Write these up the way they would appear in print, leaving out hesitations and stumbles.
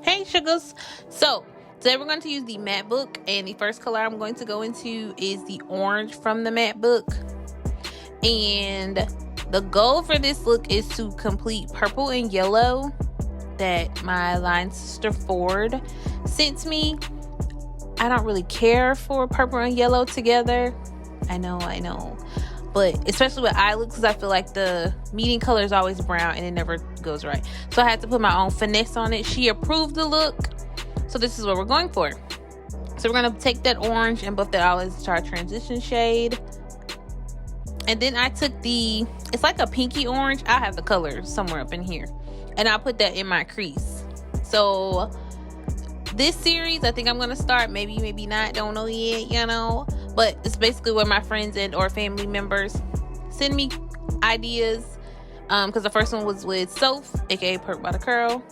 Hey sugars. So today we're going to use the matte book, and the first color I'm going to go into is the orange from the matte book. And the goal for this look is to complete purple and yellow that my line sister Ford sent me. I don't really care for purple and yellow together. I know. But especially with eye looks, because I feel like the meeting color is always brown and it never goes right. So I had to put my own finesse on it. She approved the look. So this is what we're going for. So we're going to take that orange and buff that all into our transition shade. And then I took it's like a pinky orange. I have the color somewhere up in here. And I'll put that in my crease. So this series, I think I'm going to start. Maybe not. Don't know yet, But it's basically where my friends and or family members send me ideas. Because the first one was with Soph, aka Perk by the Curl.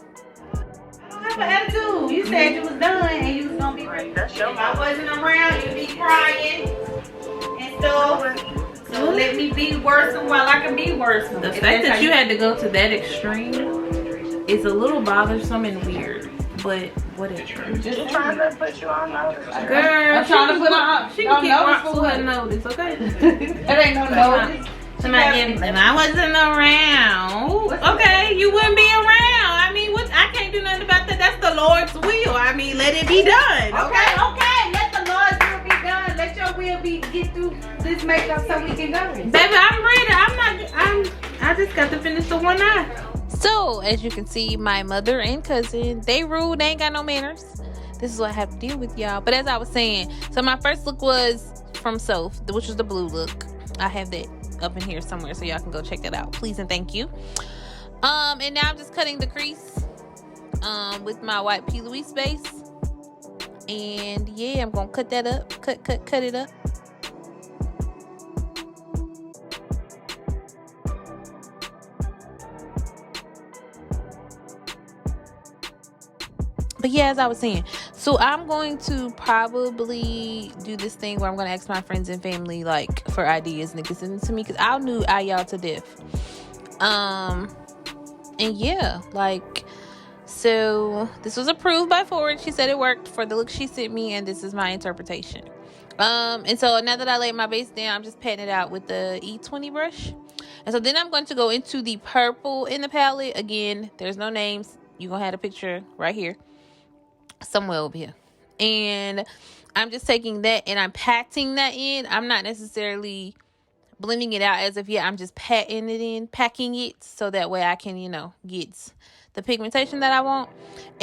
I don't have an attitude. You said you was done and you was gonna be ready. If I wasn't around, you'd be crying and stuff. So let me be worse while I can be worse. The fact that you had to go to that extreme is a little bothersome and weird. But whatever. Just trying to put you on notice. Girl, I'm trying to put on. She can keep rocks to her notice, okay? That ain't no notice. And I wasn't around. Okay, you wouldn't be around. I mean, I can't do nothing about that. That's the Lord's will. I mean, let it be done. Okay. Let the Lord's will be done. Let your will be get through this makeup so we can go. Baby, I'm ready. I just got to finish the one eye. So, as you can see, my mother and cousin, they rude. They ain't got no manners. This is what I have to deal with, y'all. But as I was saying, so my first look was from Soph, which was the blue look. I have that up in here somewhere, so y'all can go check that out. Please and thank you. And now I'm just cutting the crease with my white P.Louise base. And yeah, I'm gonna cut that up. Cut it up. But yeah, as I was saying, so I'm going to probably do this thing where I'm going to ask my friends and family, like, for ideas, and they can send it to me, because I knew y'all to death. And yeah, like, so this was approved by Ford. She said it worked for the look she sent me, and this is my interpretation. And so now that I laid my base down, I'm just patting it out with the E20 brush. And so then I'm going to go into the purple in the palette. Again, there's no names. You're going to have a picture right here. Somewhere over here. And I'm just taking that and I'm patting that in. I'm not necessarily blending it out as if I'm just patting it in, packing it, so that way I can, get the pigmentation that I want.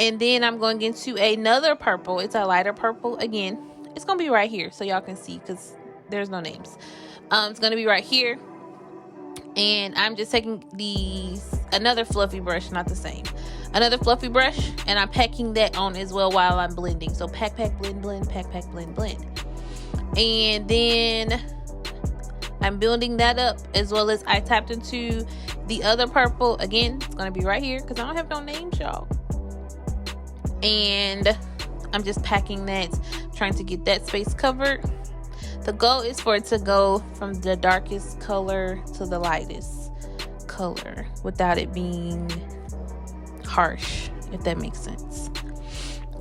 And then I'm going into another purple. It's a lighter purple. Again, it's gonna be right here so y'all can see, because there's no names. It's gonna be right here. And I'm just taking another fluffy brush, not the same. Another fluffy brush, and I'm packing that on as well while I'm blending. So pack, blend, pack, blend. And then I'm building that up, as well as I tapped into the other purple. Again, it's going to be right here because I don't have no names, y'all. And I'm just packing that, trying to get that space covered. The goal is for it to go from the darkest color to the lightest color without it being harsh, if that makes sense.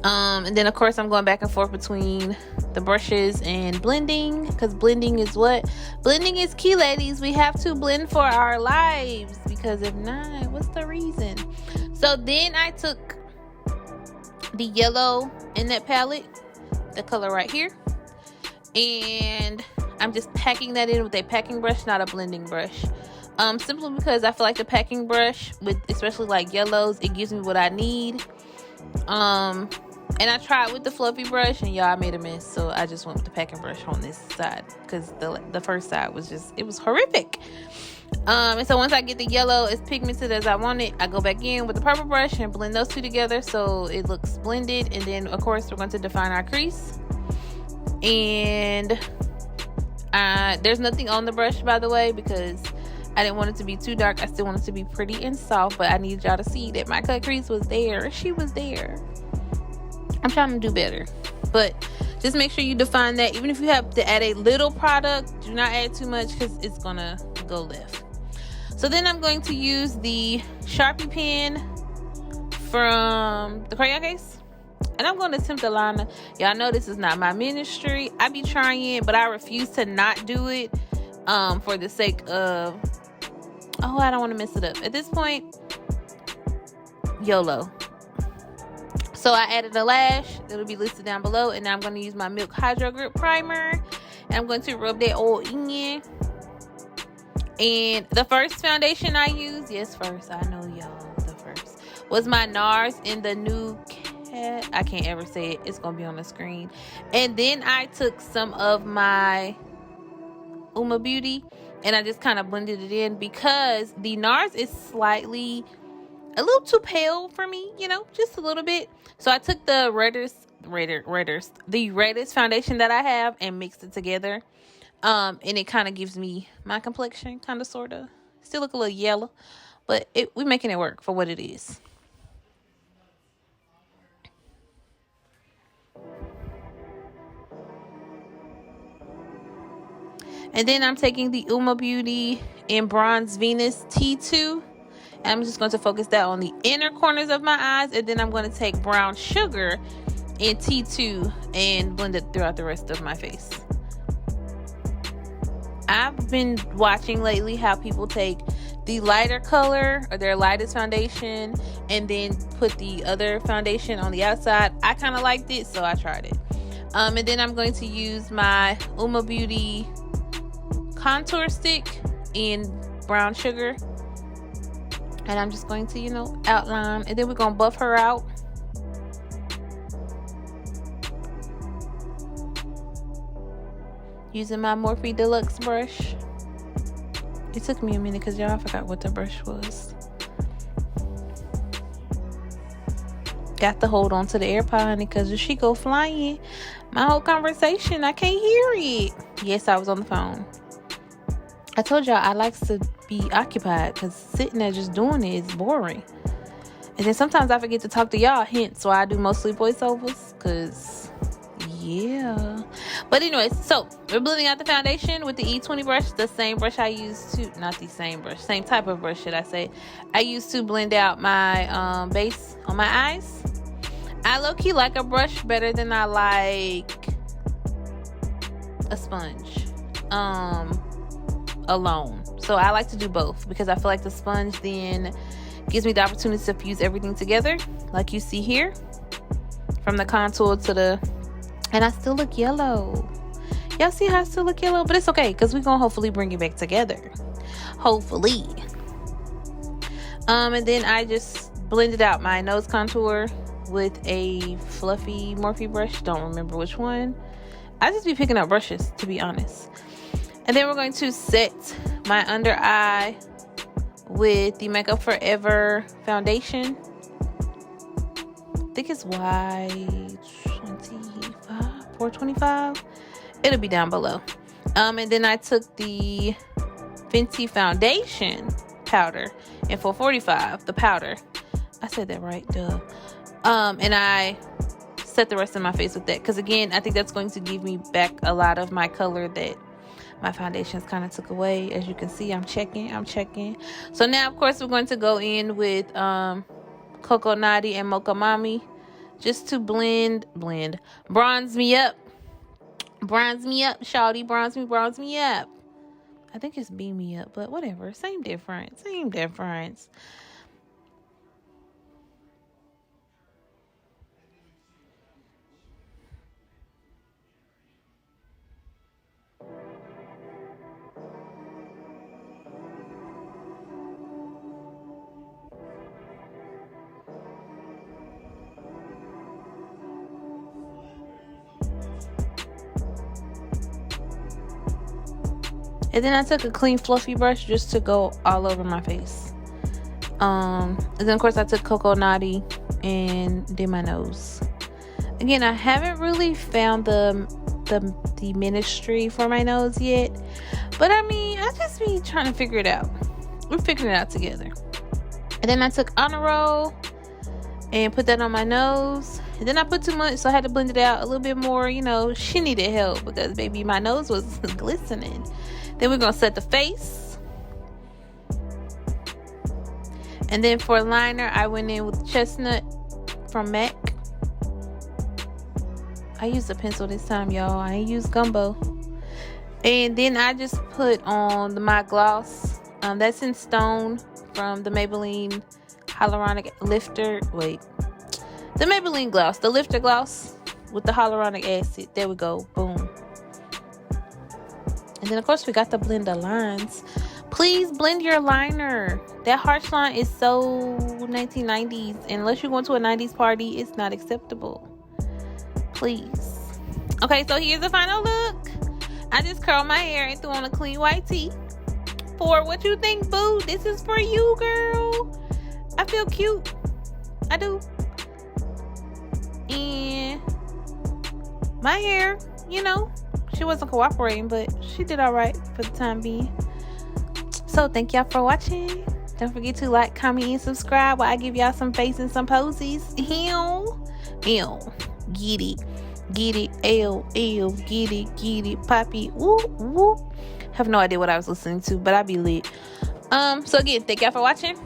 And then of course I'm going back and forth between the brushes and blending, because blending is key, ladies. We have to blend for our lives, because if not, what's the reason? So then I took the yellow in that palette, the color right here, and I'm just packing that in with a packing brush, not a blending brush. Simply because I feel like the packing brush, with especially like yellows, it gives me what I need. And I tried with the fluffy brush, and y'all, I made a mess, so I just went with the packing brush on this side, because the first side was it was horrific. And so once I get the yellow as pigmented as I want it, I go back in with the purple brush and blend those two together so it looks blended. And then of course we're going to define our crease. And there's nothing on the brush, by the way, because I didn't want it to be too dark. I still want it to be pretty and soft, but I need y'all to see that my cut crease was there. She was there. I'm trying to do better, but just make sure you define that. Even if you have to add a little product, do not add too much, because it's gonna go left. So then I'm going to use the Sharpie pen from the crayon case. And I'm going to attempt a liner. Y'all know this is not my ministry. I be trying, but I refuse to not do it for the sake of, oh, I don't want to mess it up. At this point, YOLO. So I added a lash. It'll be listed down below. And now I'm going to use my Milk Hydro Grip Primer. And I'm going to rub that oil in. And the first foundation I used, yes, first, I know y'all, the first, was my NARS in the new I can't ever say it. It's gonna be on the screen. And then I took some of my UOMA Beauty and I just kind of blended it in because the NARS is slightly a little too pale for me, you know, just a little bit. So I took the reddest foundation that I have and mixed it together. And it kind of gives me my complexion, kind of, sort of. Still look a little yellow, but we're making it work for what it is. And then I'm taking the UOMA Beauty in Bronze Venus T2. And I'm just going to focus that on the inner corners of my eyes. And then I'm going to take Brown Sugar in T2 and blend it throughout the rest of my face. I've been watching lately how people take the lighter color or their lightest foundation and then put the other foundation on the outside. I kind of liked it, so I tried it. And then I'm going to use my UOMA Beauty contour stick in Brown Sugar. And I'm just going to, you know, outline. And then we're going to buff her out. Using my Morphe Deluxe brush. It took me a minute because y'all, I forgot what the brush was. Got to hold on to the AirPod, honey, because if she go flying, my whole conversation, I can't hear it. Yes, I was on the phone. I told y'all I like to be occupied because sitting there just doing it is boring. And then sometimes I forget to talk to y'all, hence why I do mostly voiceovers, because yeah. But anyways, so we're blending out the foundation with the E20 brush, the same brush I used to, not the same brush, same type of brush, should I say. I used to blend out my base on my eyes. I low-key like a brush better than I like a sponge alone. So I like to do both because I feel like the sponge then gives me the opportunity to fuse everything together, like you see here, from the contour to the, and I still look yellow. Y'all see how I still look yellow? But it's okay because we're gonna hopefully bring it back together, hopefully. And then I just blended out my nose contour with a fluffy Morphe brush. Don't remember which one. I just be picking up brushes, to be honest. And then we're going to set my under eye with the Makeup Forever foundation. I think it's Y25, 425. It'll be down below. And then I took the FENTY foundation powder in 445, the powder. I said that right, duh. And I set the rest of my face with that. Because again, I think that's going to give me back a lot of my color that my foundations kind of took away. As you can see, I'm checking. So now, of course, we're going to go in with Coco Naughty and Mocha Mami. Just to bronze me up. Bronze me up, shawty. Bronze me up. I think it's beam me up, but whatever. Same difference. And then I took a clean fluffy brush just to go all over my face. And then of course I took Coco Naughty and did my nose. Again, I haven't really found the ministry for my nose yet. But I mean, I just be trying to figure it out. We're figuring it out together. And then I took Honor Roll and put that on my nose. And then I put too much, so I had to blend it out a little bit more. You know, she needed help because baby, my nose was glistening. Then we're going to set the face. And then for liner, I went in with Chestnut from MAC. I used a pencil this time, y'all. I ain't used gumbo. And then I just put on the matte gloss. That's in Stone from the Maybelline Hyaluronic Lifter. Wait. The Maybelline gloss. The Lifter gloss with the hyaluronic acid. There we go. Boom. And then, of course, we got to blend the lines. Please blend your liner. That harsh line is so 1990s. Unless you're going to a 90s party, it's not acceptable. Please. Okay, so here's the final look. I just curled my hair and threw on a clean white tee. For what you think, boo? This is for you, girl. I feel cute. I do. And my hair, you know, she wasn't cooperating, but she did all right for the time being. So thank y'all for watching. Don't forget to like, comment, and subscribe while I give y'all some face and some poses. Get it. Get it. Get it. Poppy. Whoop, whoop. Have no idea what I was listening to, but I be lit. So again, thank y'all for watching.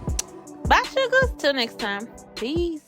Bye, sugars. Till next time. Peace.